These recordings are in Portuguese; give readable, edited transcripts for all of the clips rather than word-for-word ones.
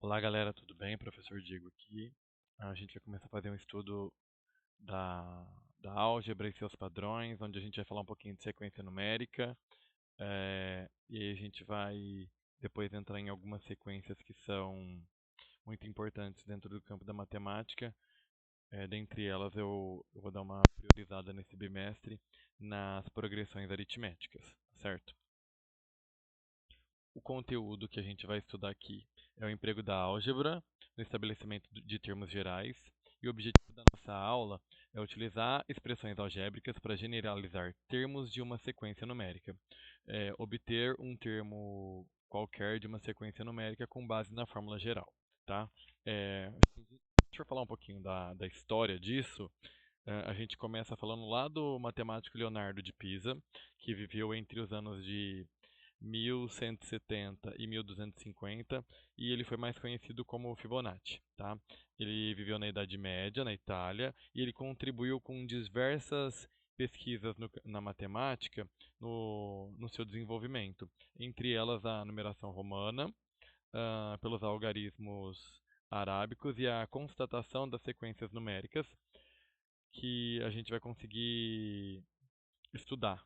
Olá galera, tudo bem? Professor Diego aqui. A gente vai começar a fazer um estudo da, da álgebra e seus padrões, onde a gente vai falar um pouquinho de sequência numérica, e aí a gente vai depois entrar em algumas sequências que são muito importantes dentro do campo da matemática. Dentre elas eu vou dar uma priorizada nesse bimestre nas progressões aritméticas, certo? O conteúdo que a gente vai estudar aqui é o emprego da álgebra no estabelecimento de termos gerais, e o objetivo da nossa aula é utilizar expressões algébricas para generalizar termos de uma sequência numérica, obter um termo qualquer de uma sequência numérica com base na fórmula geral, tá? Deixa eu falar um pouquinho da história disso. A gente começa falando lá do matemático Leonardo de Pisa, que viveu entre os anos de 1170 e 1250, e ele foi mais conhecido como Fibonacci, tá? Ele viveu na Idade Média, na Itália, e ele contribuiu com diversas pesquisas na matemática no seu desenvolvimento, entre elas a numeração romana, pelos algarismos arábicos e a constatação das sequências numéricas que a gente vai conseguir estudar,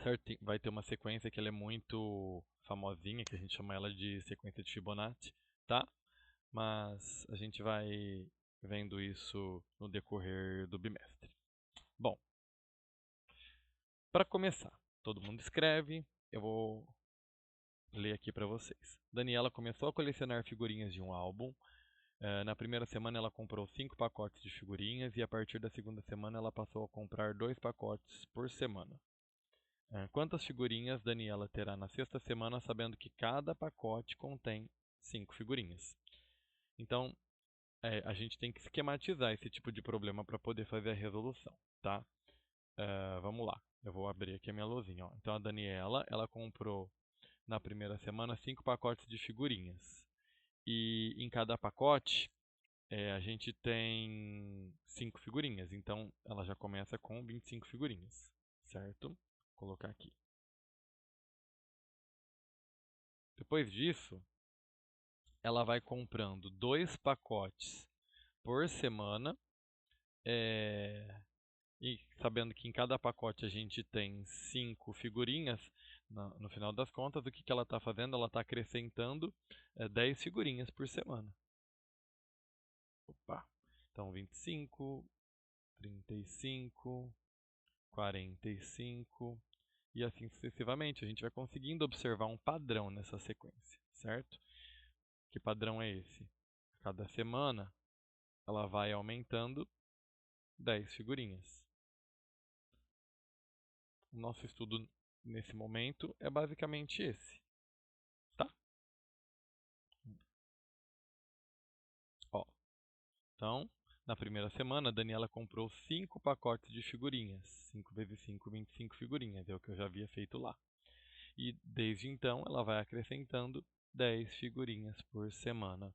certo? Vai ter uma sequência que ela é muito famosinha, que a gente chama ela de sequência de Fibonacci, tá? Mas a gente vai vendo isso no decorrer do bimestre. Bom, para começar, todo mundo escreve, eu vou ler aqui para vocês. Daniela começou a colecionar figurinhas de um álbum. Na primeira semana ela comprou 5 pacotes de figurinhas e a partir da segunda semana ela passou a comprar 2 pacotes por semana. Quantas figurinhas Daniela terá na sexta semana, sabendo que cada pacote contém 5 figurinhas? Então, a gente tem que esquematizar esse tipo de problema para poder fazer a resolução, tá? Vamos lá. Eu vou abrir aqui a minha lousinha. Ó. Então, a Daniela, ela comprou na primeira semana 5 pacotes de figurinhas. E em cada pacote, a gente tem 5 figurinhas. Então, ela já começa com 25 figurinhas, certo? Vou colocar aqui. Depois disso, ela vai comprando 2 pacotes por semana, é, e sabendo que em cada pacote a gente tem 5 figurinhas, no final das contas, o que, que ela está fazendo? Ela está acrescentando 10 figurinhas por semana. Opa! Então, 25, 35, 45 e assim sucessivamente. A gente vai conseguindo observar um padrão nessa sequência, certo? Que padrão é esse? Cada semana ela vai aumentando 10 figurinhas. O nosso estudo nesse momento é basicamente esse, tá? Ó, então, na primeira semana, a Daniela comprou 5 pacotes de figurinhas. 5 vezes 5, 25 figurinhas, é o que eu já havia feito lá. E desde então, ela vai acrescentando 10 figurinhas por semana.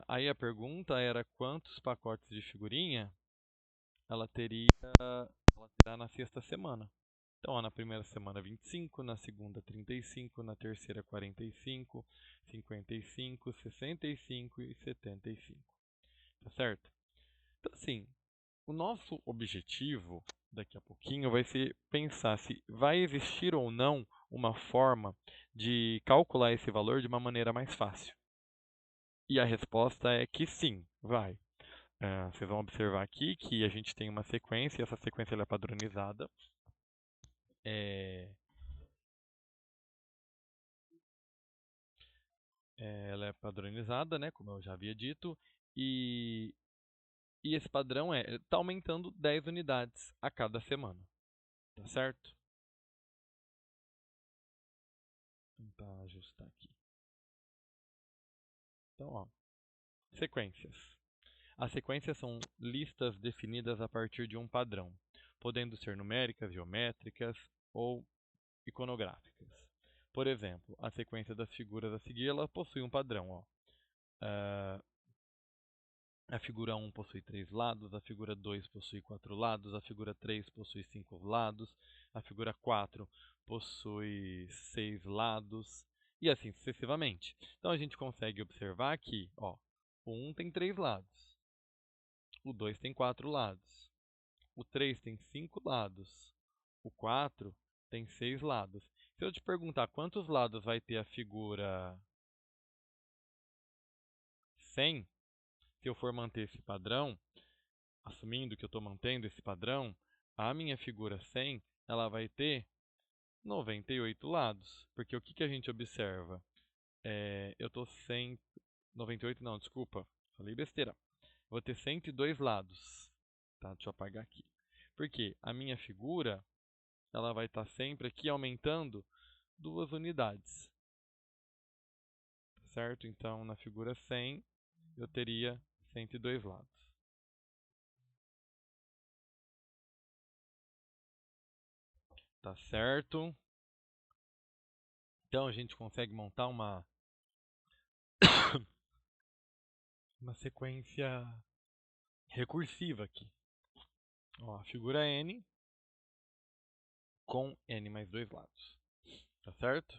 Aí a pergunta era quantos pacotes de figurinha ela terá na sexta semana. Então, ó, na primeira semana 25, na segunda 35, na terceira 45, 55, 65 e 75. Tá certo? Então, assim, o nosso objetivo daqui a pouquinho vai ser pensar se vai existir ou não uma forma de calcular esse valor de uma maneira mais fácil. E a resposta é que sim, vai. Vocês vão observar aqui que a gente tem uma sequência, e essa sequência ela é padronizada. É, ela é padronizada, né, como eu já havia dito, e, e esse padrão está aumentando 10 unidades a cada semana, tá certo? Vou tentar ajustar aqui. Então, ó, sequências. As sequências são listas definidas a partir de um padrão, podendo ser numéricas, geométricas ou iconográficas. Por exemplo, a sequência das figuras a seguir ela possui um padrão. Ó. Ah, A figura 1 possui 3 lados, a figura 2 possui 4 lados, a figura 3 possui 5 lados, a figura 4 possui 6 lados, e assim sucessivamente. Então, a gente consegue observar que ó, o 1 tem 3 lados, o 2 tem 4 lados, o 3 tem 5 lados, o 4 tem 6 lados. Se eu te perguntar quantos lados vai ter a figura 100, se eu for manter esse padrão, assumindo que eu estou mantendo esse padrão, a minha figura 100 ela vai ter 98 lados. Porque o que a gente observa? Eu estou 100... 98 não, desculpa, falei besteira. Vou ter 102 lados. Tá, deixa eu apagar aqui. Porque a minha figura ela vai estar sempre aqui aumentando 2 unidades. Certo? Então, na figura 100, eu teria 102 lados. Tá certo? Então, a gente consegue montar uma sequência recursiva aqui. Ó, a figura N com N mais 2 lados. Tá certo?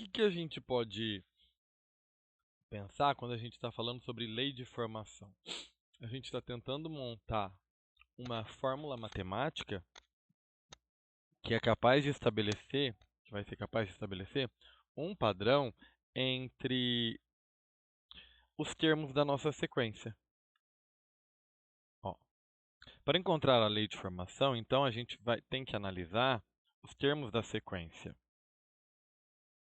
O que a gente pode pensar quando a gente está falando sobre lei de formação? A gente está tentando montar uma fórmula matemática que é capaz de estabelecer, que vai ser capaz de estabelecer um padrão entre os termos da nossa sequência. Ó, para encontrar a lei de formação, então a gente tem que analisar os termos da sequência,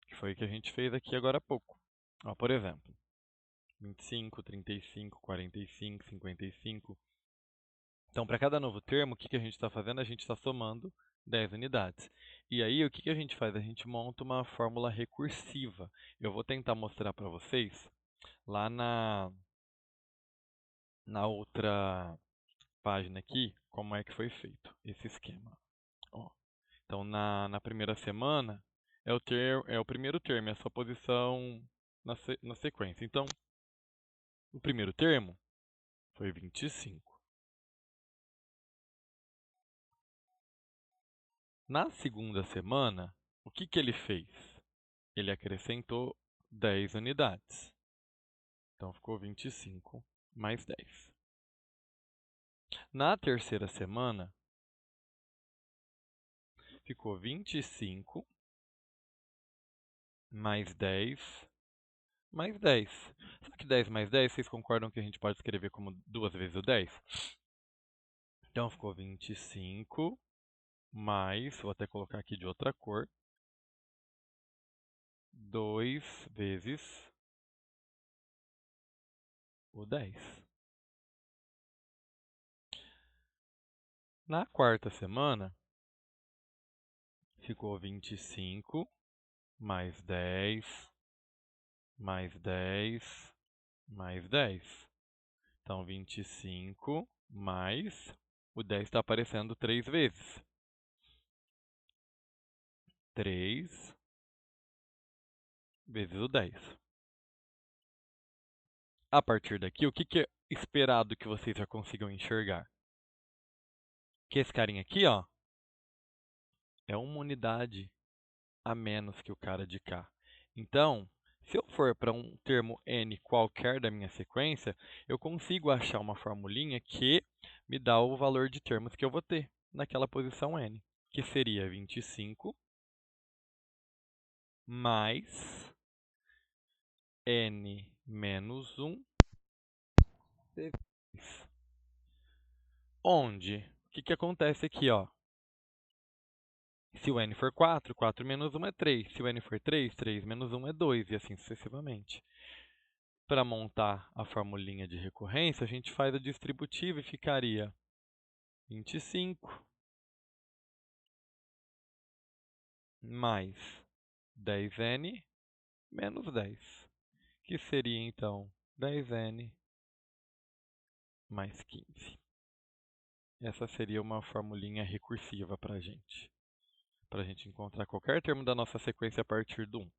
que foi o que a gente fez aqui agora há pouco. Ó, por exemplo, 25, 35, 45, 55. Então, para cada novo termo, o que a gente está fazendo? A gente está somando 10 unidades. E aí, o que a gente faz? A gente monta uma fórmula recursiva. Eu vou tentar mostrar para vocês lá na outra página aqui como é que foi feito esse esquema. Ó, então, na primeira semana, é o primeiro termo, é a sua posição na sequência. Então, o primeiro termo foi 25. Na segunda semana, o que ele fez? Ele acrescentou 10 unidades. Então, ficou 25 mais 10. Na terceira semana, ficou 25 mais 10 mais 10. Só que 10 mais 10, vocês concordam que a gente pode escrever como 2 vezes o 10? Então, ficou 25 mais, vou até colocar aqui de outra cor, 2 vezes o 10. Na quarta semana, ficou 25 mais 10 mais 10 mais 10. Então, 25 mais... O 10 está aparecendo 3 vezes. 3 vezes o 10. A partir daqui, o que é esperado que vocês já consigam enxergar? Que esse carinha aqui, ó, é uma unidade a menos que o cara de cá. Então, se eu for para um termo n qualquer da minha sequência, eu consigo achar uma formulinha que me dá o valor de termos que eu vou ter naquela posição n, que seria 25 mais n menos 1 vezes. Onde? O que acontece aqui, ó? Se o n for 4, 4 menos 1 é 3. Se o n for 3, 3 menos 1 é 2, e assim sucessivamente. Para montar a formulinha de recorrência, a gente faz a distributiva e ficaria 25 mais 10n menos 10, que seria, então, 10n mais 15. Essa seria uma formulinha recursiva para a gente encontrar qualquer termo da nossa sequência a partir do 1.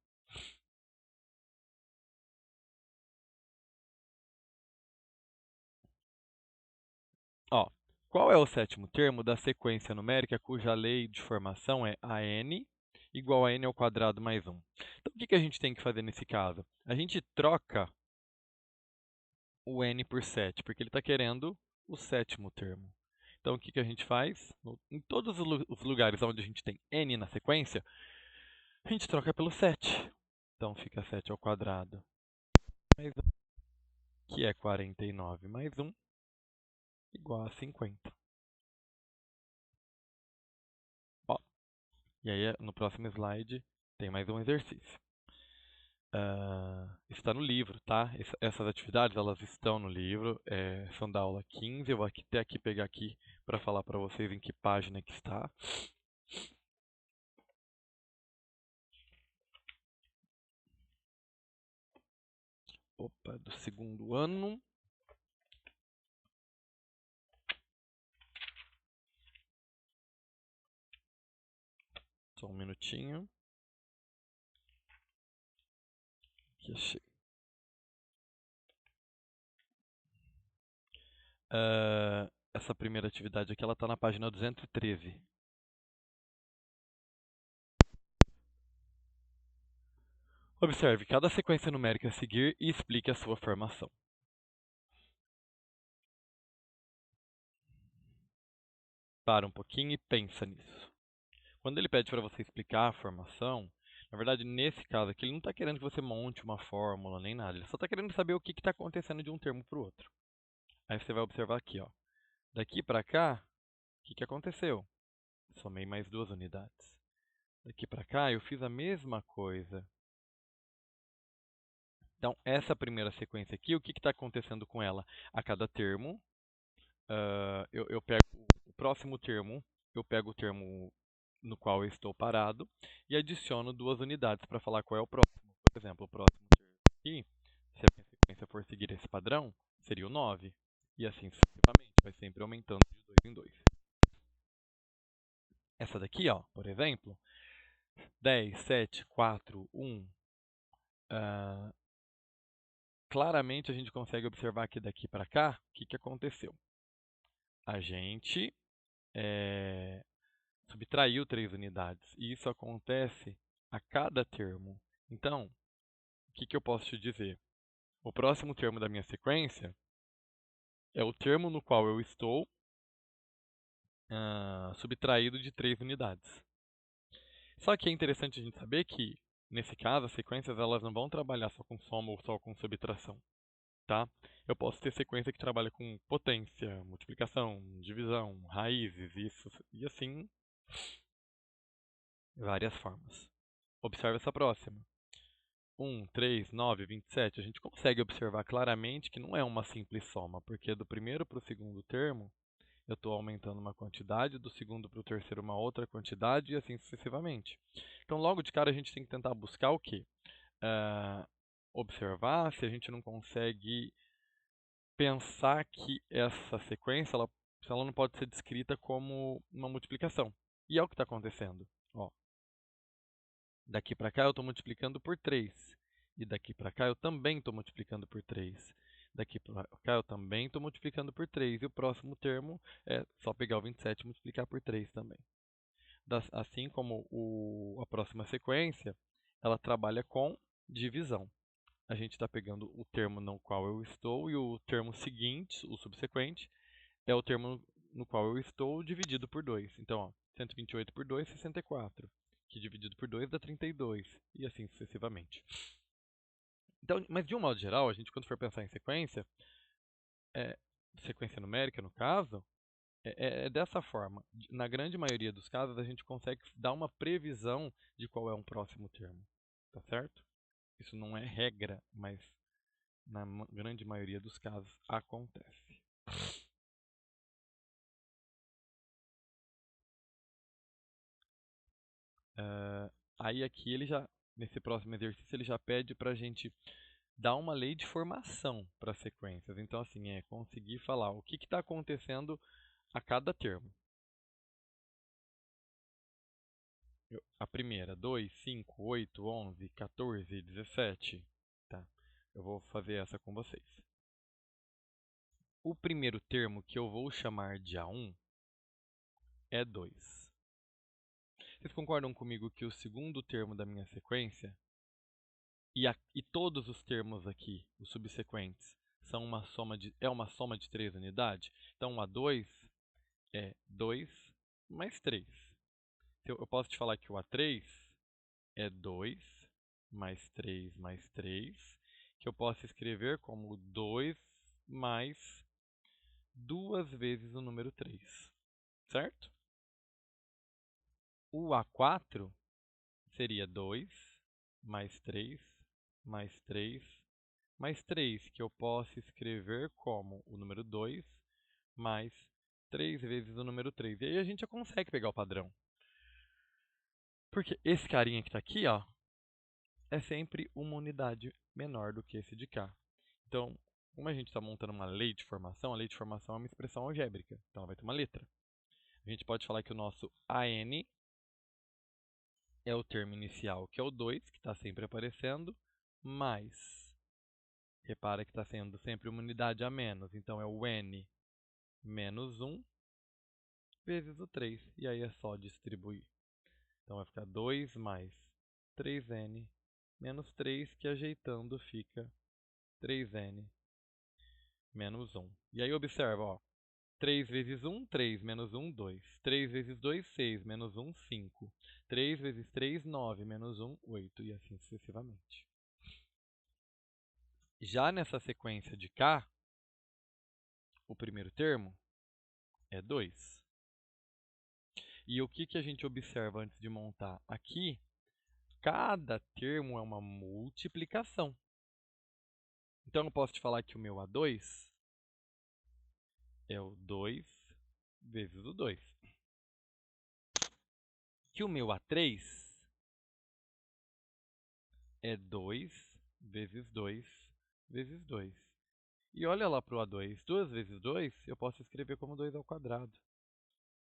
Ó, qual é o sétimo termo da sequência numérica cuja lei de formação é a n igual a n ao quadrado mais 1. Então, o que a gente tem que fazer nesse caso? A gente troca o n por 7, porque ele está querendo o sétimo termo. Então, o que a gente faz? Em todos os lugares onde a gente tem n na sequência, a gente troca pelo 7. Então, fica 7 ao quadrado mais 1, que é 49 mais 1, igual a 50. Ó, e aí, no próximo slide, tem mais um exercício. Está no livro, tá? Essas atividades, elas estão no livro, são da aula 15. Eu vou até aqui pegar aqui para falar para vocês em que página que está. Opa, do segundo ano. Só um minutinho. Aqui achei. Essa primeira atividade aqui, ela está na página 213. Observe cada sequência numérica a seguir e explique a sua formação. Para um pouquinho e pensa nisso. Quando ele pede para você explicar a formação, na verdade, nesse caso aqui, ele não está querendo que você monte uma fórmula nem nada. Ele só está querendo saber o que está acontecendo de um termo para o outro. Aí você vai observar aqui, ó. Daqui para cá, o que aconteceu? Somei mais 2 unidades. Daqui para cá, eu fiz a mesma coisa. Então, essa primeira sequência aqui, o que está acontecendo com ela? A cada termo, eu pego o próximo termo, eu pego o termo no qual eu estou parado e adiciono 2 unidades para falar qual é o próximo. Por exemplo, o próximo termo aqui, se a minha sequência for seguir esse padrão, seria o 9. E assim sucessivamente, vai sempre aumentando de 2 em 2. Essa daqui, ó, por exemplo, 10, 7, 4, 1. Claramente a gente consegue observar que daqui para cá, o que aconteceu? A gente subtraiu 3 unidades. E isso acontece a cada termo. Então, o que eu posso te dizer? O próximo termo da minha sequência é o termo no qual eu estou subtraído de 3 unidades. Só que é interessante a gente saber que, nesse caso, as sequências elas não vão trabalhar só com soma ou só com subtração. Tá? Eu posso ter sequência que trabalha com potência, multiplicação, divisão, raízes, isso, e assim, várias formas. Observe essa próxima. 1, 3, 9, 27. A gente consegue observar claramente que não é uma simples soma, porque do primeiro para o segundo termo, eu estou aumentando uma quantidade, do segundo para o terceiro uma outra quantidade, e assim sucessivamente. Então, logo de cara, a gente tem que tentar buscar o quê? Observar se a gente não consegue pensar que essa sequência ela não pode ser descrita como uma multiplicação. E é o que está acontecendo. Ó, daqui para cá eu estou multiplicando por 3. E daqui para cá eu também estou multiplicando por 3. Daqui para cá eu também estou multiplicando por 3. E o próximo termo é só pegar o 27 e multiplicar por 3 também. Assim como a próxima sequência, ela trabalha com divisão. A gente está pegando o termo no qual eu estou e o termo seguinte, o subsequente, é o termo no qual eu estou dividido por 2. Então, ó, 128 por 2, 64. Que dividido por 2 dá 32. E assim sucessivamente. Então, mas de um modo geral, a gente quando for pensar em sequência, sequência numérica no caso, é dessa forma. Na grande maioria dos casos, a gente consegue dar uma previsão de qual é um próximo termo. Tá certo? Isso não é regra, mas na grande maioria dos casos acontece. Aí aqui nesse próximo exercício, ele já pede para a gente dar uma lei de formação para sequências. Então, assim, conseguir falar o que está acontecendo a cada termo. A primeira, 2, 5, 8, 11, 14, 17. Tá? Eu vou fazer essa com vocês. O primeiro termo que eu vou chamar de A1 é 2. Vocês concordam comigo que o segundo termo da minha sequência e todos os termos aqui, os subsequentes, são é uma soma de 3 unidades? Então, o A2 é 2 mais 3. Eu posso te falar que o A3 é 2 mais 3 mais 3, que eu posso escrever como 2 mais 2 vezes o número 3, certo? O A4 seria 2 mais 3 mais 3 mais 3, que eu posso escrever como o número 2 mais 3 vezes o número 3. E aí a gente já consegue pegar o padrão. Porque esse carinha que está aqui, ó, é sempre uma unidade menor do que esse de cá. Então, como a gente está montando uma lei de formação, a lei de formação é uma expressão algébrica. Então, ela vai ter uma letra. A gente pode falar que o nosso AN é o termo inicial, que é o 2, que está sempre aparecendo, mais, repara que está sendo sempre uma unidade a menos, então é o N menos 1 vezes o 3, e aí é só distribuir. Então vai ficar 2 mais 3N menos 3, que ajeitando fica 3N menos 1. E aí observa, ó, 3 vezes 1, 3, menos 1, 2. 3 vezes 2, 6, menos 1, 5. 3 vezes 3, 9, menos 1, 8, e assim sucessivamente. Já nessa sequência de cá, o primeiro termo é 2. E o que a gente observa antes de montar? Aqui, cada termo é uma multiplicação. Então, eu posso te falar que o meu A2 é o 2 vezes o 2. Que o meu A3 é 2 vezes 2 vezes 2. E olha lá para o A2. 2 vezes 2 eu posso escrever como 2 ao quadrado.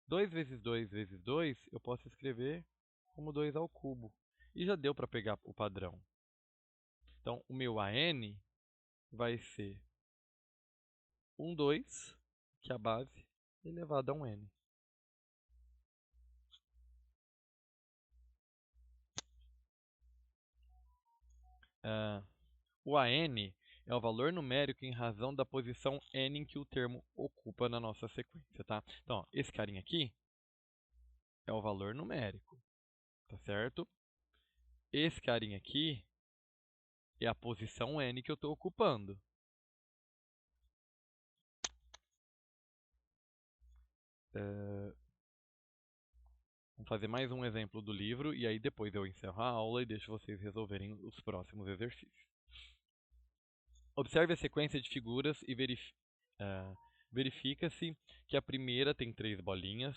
2 vezes 2 vezes 2 eu posso escrever como 2 ao cubo. E já deu para pegar o padrão. Então, o meu AN vai ser 2, que é a base, elevado a um N. O AN é o valor numérico em razão da posição N em que o termo ocupa na nossa sequência, tá? Então, ó, esse carinha aqui é o valor numérico, tá certo? Esse carinha aqui é a posição N que eu estou ocupando. Vamos fazer mais um exemplo do livro e aí depois eu encerro a aula e deixo vocês resolverem os próximos exercícios. Observe a sequência de figuras e verifica-se que a primeira tem 3 bolinhas,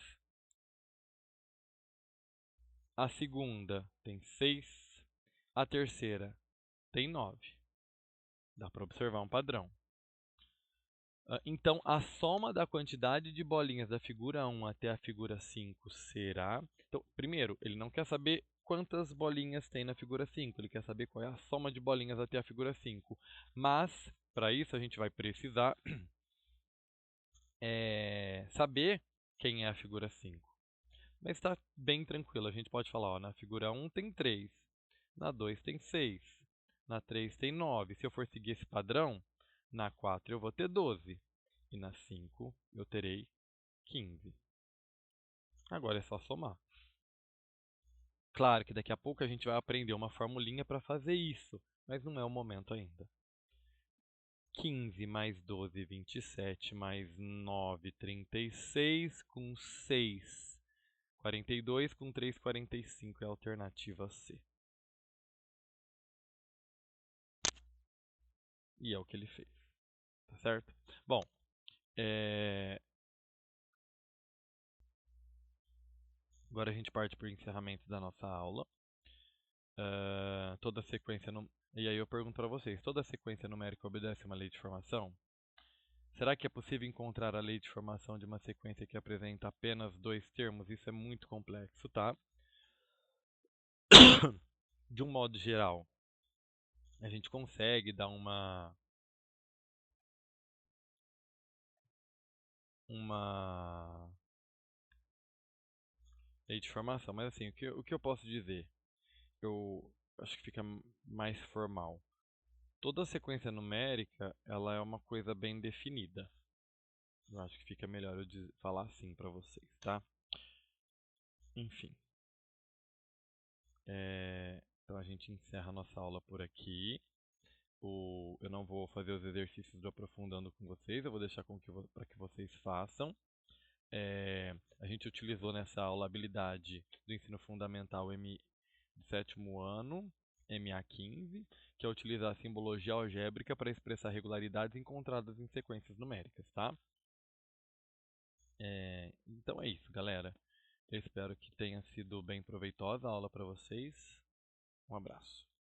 a segunda tem 6, a terceira tem 9. Dá para observar um padrão. Então, a soma da quantidade de bolinhas da figura 1 até a figura 5 será... Então, primeiro, ele não quer saber quantas bolinhas tem na figura 5, ele quer saber qual é a soma de bolinhas até a figura 5. Mas, para isso, a gente vai precisar saber quem é a figura 5. Mas está bem tranquilo, a gente pode falar, ó, na figura 1 tem 3, na 2 tem 6, na 3 tem 9. Se eu for seguir esse padrão, na 4 eu vou ter 12 e na 5 eu terei 15. Agora é só somar. Claro que daqui a pouco a gente vai aprender uma formulinha para fazer isso, mas não é o momento ainda. 15 mais 12, 27, mais 9, 36, com 6, 42, com 3, 45 é a alternativa C. E é o que ele fez, tá certo? Bom, agora a gente parte para o encerramento da nossa aula. Toda sequência E aí eu pergunto para vocês, toda sequência numérica obedece a uma lei de formação? Será que é possível encontrar a lei de formação de uma sequência que apresenta apenas 2 termos? Isso é muito complexo, tá? De um modo geral, a gente consegue dar uma aí de formação. Mas assim, o que eu posso dizer? Eu acho que fica mais formal. Toda sequência numérica, ela é uma coisa bem definida. Eu acho que fica melhor eu falar assim para vocês, tá? Enfim. Então a gente encerra a nossa aula por aqui. Eu não vou fazer os exercícios do aprofundando com vocês, eu vou deixar para que vocês façam. A gente utilizou nessa aula a habilidade do ensino fundamental do sétimo ano, MA15, que é utilizar a simbologia algébrica para expressar regularidades encontradas em sequências numéricas, tá? Então é isso, galera. Eu espero que tenha sido bem proveitosa a aula para vocês. Um abraço.